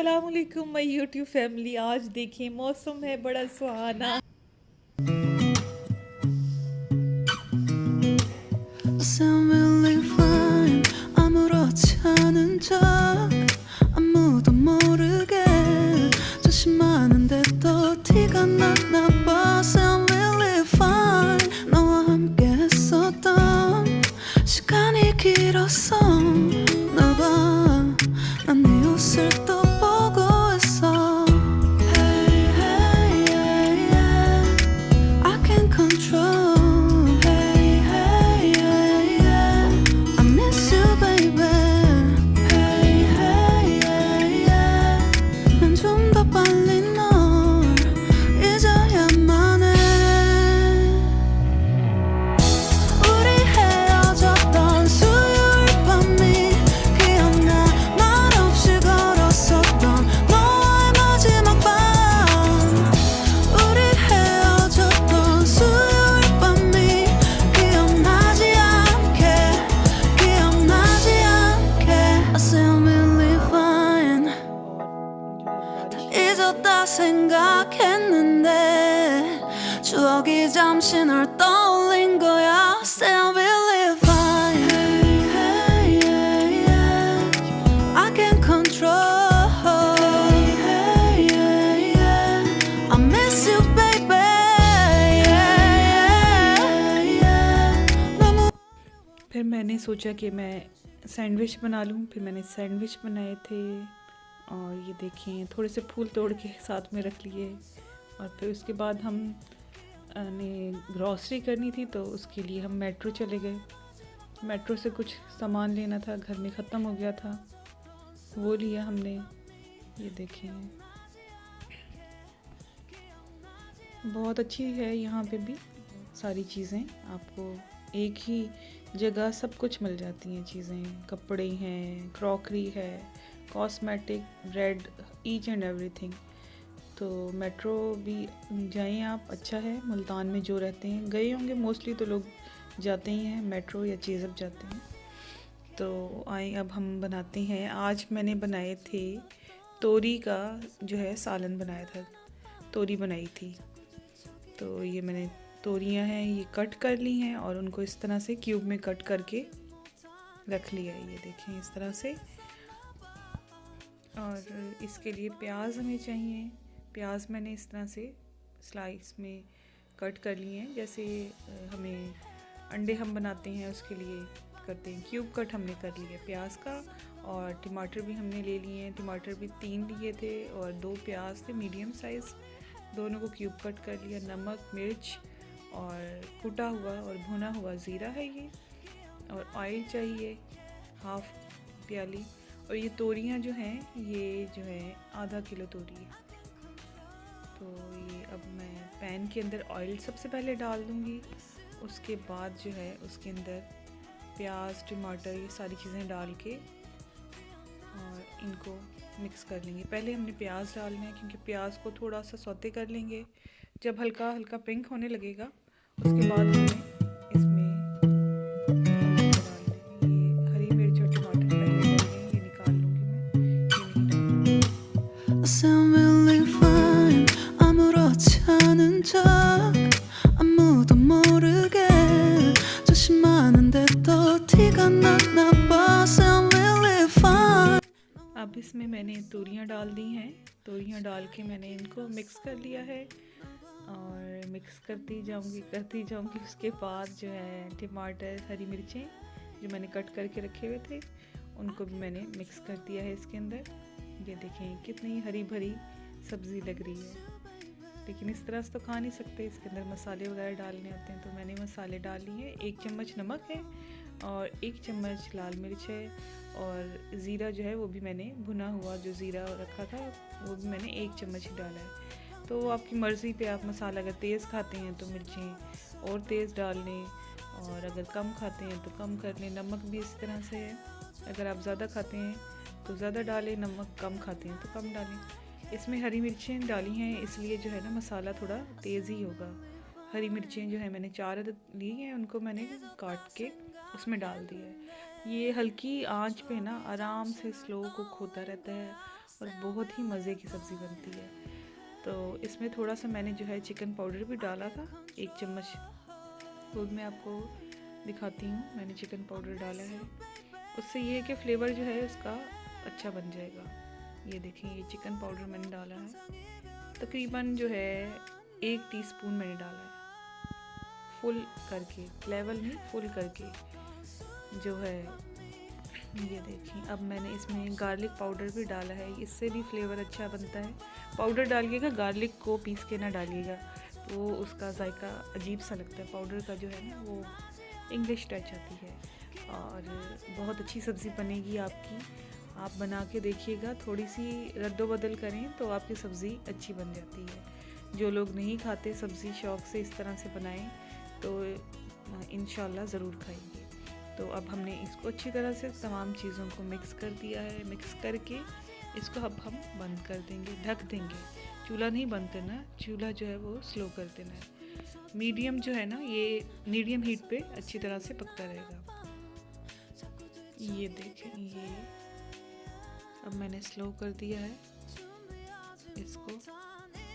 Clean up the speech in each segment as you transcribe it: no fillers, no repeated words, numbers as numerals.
अस्सलाम वालेकुम my YouTube family. आज देखिए मौसम है बड़ा सुहाना। Sound really fine. 아무렇지 않은 척 아무도 모르게 조심하는데 또 티가 났나 봐. Sound really fine. 너와 함께 했었던 시간이 길었어. 나 봐. 난 네 옷을 또 보고 있어. Hey, hey, yeah, yeah. I can control. 잊었다 생각했는데 추억이 잠시 널 떠올린 거야. Still believe fine. Hey, hey, yeah, yeah. I can control. Hey, hey, yeah, yeah. I miss you, baby. Yeah, yeah, yeah. 너무 फिर मैंने सोचा कि मैं sandwich बना लूँ। फिर मैंने sandwich बनाए थे और ये देखें थोड़े से फूल तोड़ के साथ में रख लिए। और फिर उसके बाद हम ने ग्रॉसरी करनी थी तो उसके लिए हम मेट्रो चले गए। मेट्रो से कुछ सामान लेना था, घर में ख़त्म हो गया था, वो लिया हमने। ये देखें बहुत अच्छी है यहाँ पे भी सारी चीज़ें, आपको एक ही जगह सब कुछ मिल जाती हैं चीज़ें। कपड़े हैं, क्रॉकरी है, cosmetic, bread, each and everything. तो मेट्रो भी जाएं आप, अच्छा है। मुल्तान में जो रहते हैं गए होंगे मोस्टली, तो लोग जाते ही हैं मेट्रो या चीज़ब जाते हैं। तो आए अब हम बनाते हैं। आज मैंने बनाए थे तोरी का जो है सालन बनाया था, तोरी बनाई थी। तो ये मैंने तोरियां हैं ये कट कर ली हैं और उनको इस तरह से क्यूब में कट करके रख लिया है। ये देखें इस तरह से। और इसके लिए प्याज हमें चाहिए। प्याज मैंने इस तरह से स्लाइस में कट कर लिए हैं, जैसे हमें अंडे हम बनाते हैं उसके लिए करते हैं। क्यूब कट हमने कर लिया प्याज का। और टमाटर भी हमने ले लिए हैं, टमाटर भी 3 लिए थे और 2 प्याज थे मीडियम साइज़, दोनों को क्यूब कट कर लिया। नमक, मिर्च और कुटा हुआ और भुना हुआ ज़ीरा है ये। और ऑयल चाहिए हाफ़ प्याली। और ये तोरियां जो हैं ये जो है आधा किलो तोरी है। तो ये अब मैं पैन के अंदर ऑयल सबसे पहले डाल दूँगी, उसके बाद जो है उसके अंदर प्याज, टमाटर, ये सारी चीज़ें डाल के और इनको मिक्स कर लेंगे। पहले हमने प्याज डालना है क्योंकि प्याज को थोड़ा सा सौते कर लेंगे। जब हल्का हल्का पिंक होने लगेगा उसके बाद हमें इसमें ये हरी मिर्च और टमाटर पहले डालेंगे। ये निकाल लूँगी मैं, ये नहीं डालूँगी। Sound really fine. 아무렇지 않은 척 아무도 모르게 조심하는데 또 티가 났나 봐. Sound really fine. अब इसमें मैंने तोरियां डाल दी हैं। तोरियां डाल के मैंने इनको मिक्स कर लिया है और मिक्स करती जाऊंगी। उसके बाद जो है टमाटर, हरी मिर्चें जो मैंने कट करके रखे हुए थे उनको भी मैंने मिक्स कर दिया है इसके अंदर। ये देखें कितनी हरी भरी सब्ज़ी लग रही है, लेकिन इस तरह से तो खा नहीं सकते, इसके अंदर मसाले वगैरह डालने होते हैं। तो मैंने मसाले डाल लिए। 1 चम्मच नमक है और 1 चम्मच लाल मिर्च है और ज़ीरा जो है वो भी मैंने भुना हुआ जो ज़ीरा रखा था वो भी मैंने 1 चम्मच ही डाला है। तो आपकी मर्ज़ी पे आप मसाला अगर तेज़ खाते हैं तो मिर्चें और तेज़ डाल लें और अगर कम खाते हैं तो कम कर लें। नमक भी इस तरह से है, अगर आप ज़्यादा खाते हैं तो ज़्यादा डालें, नमक कम खाते हैं तो कम डालें। इसमें हरी मिर्चें डाली हैं इसलिए जो है ना मसाला थोड़ा तेज़ ही होगा। हरी मिर्चें जो है मैंने 4 अदद ली हैं, उनको मैंने काट के उसमें डाल दिया है। ये हल्की आंच पे ना आराम से स्लो कुक होता रहता है और बहुत ही मज़े की सब्ज़ी बनती है। तो इसमें थोड़ा सा मैंने जो है चिकन पाउडर भी डाला था, 1 चम्मच, वो मैं आपको दिखाती हूँ। मैंने चिकन पाउडर डाला है, उससे ये है कि फ्लेवर जो है उसका अच्छा बन जाएगा। ये देखें, ये चिकन पाउडर मैंने डाला है, तकरीबन जो है 1 टीस्पून मैंने डाला है, फुल करके, लेवल में फुल करके जो है। ये देखिए, अब मैंने इसमें गार्लिक पाउडर भी डाला है, इससे भी फ्लेवर अच्छा बनता है। पाउडर डालिएगा, गार्लिक को पीस के ना डालिएगा, तो उसका जायका अजीब सा लगता है। पाउडर का जो है ना वो इंग्लिश टच आती है, और बहुत अच्छी सब्ज़ी बनेगी आपकी। आप बना के देखिएगा, थोड़ी सी रद्दोबदल करें तो आपकी सब्ज़ी अच्छी बन जाती है। जो लोग नहीं खाते सब्ज़ी, शौक़ से इस तरह से बनाएं तो इंशाल्लाह ज़रूर खाएंगे। तो अब हमने इसको अच्छी तरह से तमाम चीज़ों को मिक्स कर दिया है। मिक्स करके इसको अब हम बंद कर देंगे, ढक देंगे। चूल्हा नहीं बंद करना, चूल्हा जो है वो स्लो कर देना है। मीडियम जो है ना, ये मीडियम हीट पे अच्छी तरह से पकता रहेगा। ये देखें, ये अब मैंने स्लो कर दिया है इसको।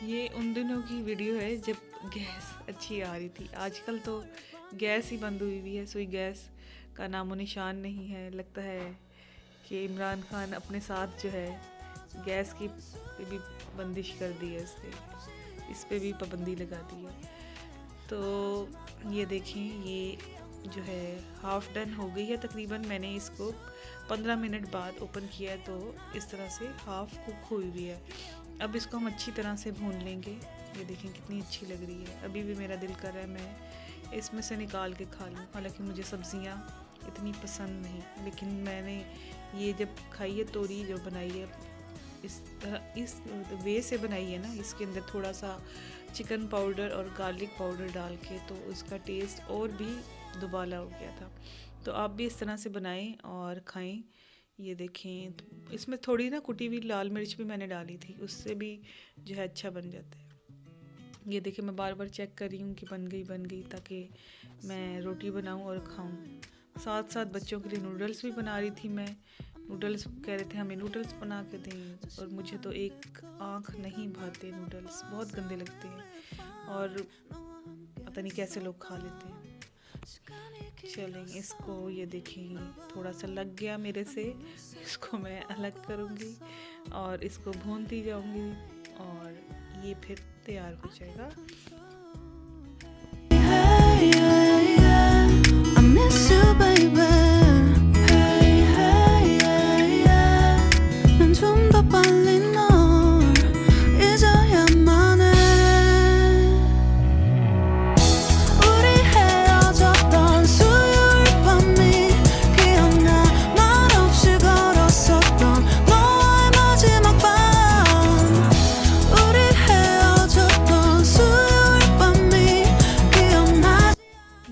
ये उन दिनों की वीडियो है जब गैस अच्छी आ रही थी। आजकल तो गैस ही बंद हुई हुई है, सुई गैस का नामो निशान नहीं है। लगता है कि इमरान खान अपने साथ जो है गैस की भी बंदिश कर दी है, इस पे भी पाबंदी लगा दी है। तो ये देखें, ये जो है हाफ़ डन हो गई है तकरीबन। मैंने इसको 15 मिनट बाद ओपन किया है, तो इस तरह से हाफ़ कुक हुई हुई है। अब इसको हम अच्छी तरह से भून लेंगे। ये देखें कितनी अच्छी लग रही है। अभी भी मेरा दिल कर रहा है मैं इसमें से निकाल के खा लूँ। हालांकि मुझे सब्ज़ियाँ इतनी पसंद नहीं, लेकिन मैंने ये जब खाई है, तोरी जो बनाई है इस तरह, इस वे से बनाई है ना, इसके अंदर थोड़ा सा चिकन पाउडर और गार्लिक पाउडर डाल के, तो उसका टेस्ट और भी दुबाला हो गया था। तो आप भी इस तरह से बनाएं और खाएं। ये देखें, तो इसमें थोड़ी ना कुटी हुई लाल मिर्च भी मैंने डाली थी, उससे भी जो है अच्छा बन जाता है। ये देखिए, मैं बार बार चेक कर रही हूँ कि बन गई, ताकि मैं रोटी बनाऊँ और खाऊँ। साथ साथ बच्चों के लिए नूडल्स भी बना रही थी मैं। नूडल्स कह रहे थे हमें नूडल्स बना के दें, और मुझे तो एक आँख नहीं भाते नूडल्स, बहुत गंदे लगते हैं और पता नहीं कैसे लोग खा लेते हैं। चलें, इसको ये देखें थोड़ा सा लग गया मेरे से, इसको मैं अलग करूँगी और इसको भूनती जाऊँगी और ये फिर तैयार हो जाएगा।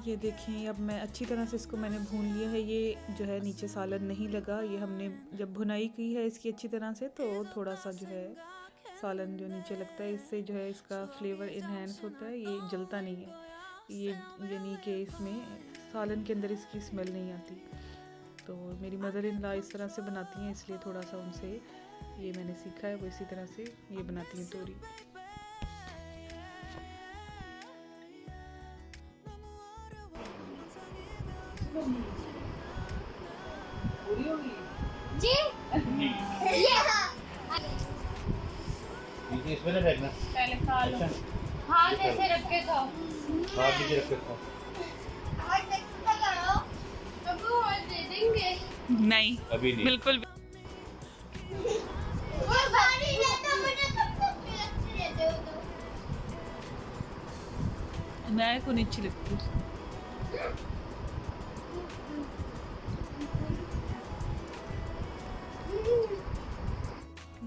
ये देखें, अब मैं अच्छी तरह से इसको मैंने भून लिया है। ये जो है नीचे सालन नहीं लगा, ये हमने जब भुनाई की है इसकी अच्छी तरह से, तो थोड़ा सा जो है सालन जो नीचे लगता है, इससे जो है इसका फ्लेवर इन्हेंस होता है। ये जलता नहीं है, ये यानी कि इसमें सालन के अंदर इसकी स्मेल नहीं आती। तो मेरी मदर इन लॉ इस तरह से बनाती हैं, इसलिए थोड़ा सा उनसे ये मैंने सीखा है। वो इसी तरह से ये बनाती हैं तोरी। जी ये इसमें ना फेंकना, पहले खा लो। हाँ, ऐसे रख के खाओ। हाथ नीचे रख के खाओ। और दे देंगे? नहीं, अभी नहीं, बिल्कुल भी। मैं को नीचे लगती हूँ।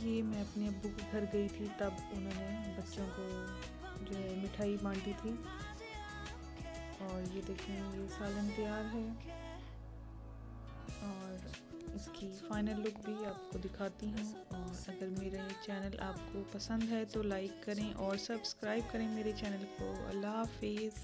ये मैं अपने अब्बू के घर गई थी, तब उन्होंने बच्चों को जो है मिठाई बांटी थी। और ये देखें, ये सालन तैयार है और इसकी फाइनल लुक भी आपको दिखाती हूँ। और अगर मेरा ये चैनल आपको पसंद है तो लाइक करें और सब्सक्राइब करें मेरे चैनल को। अल्लाह हाफिज़।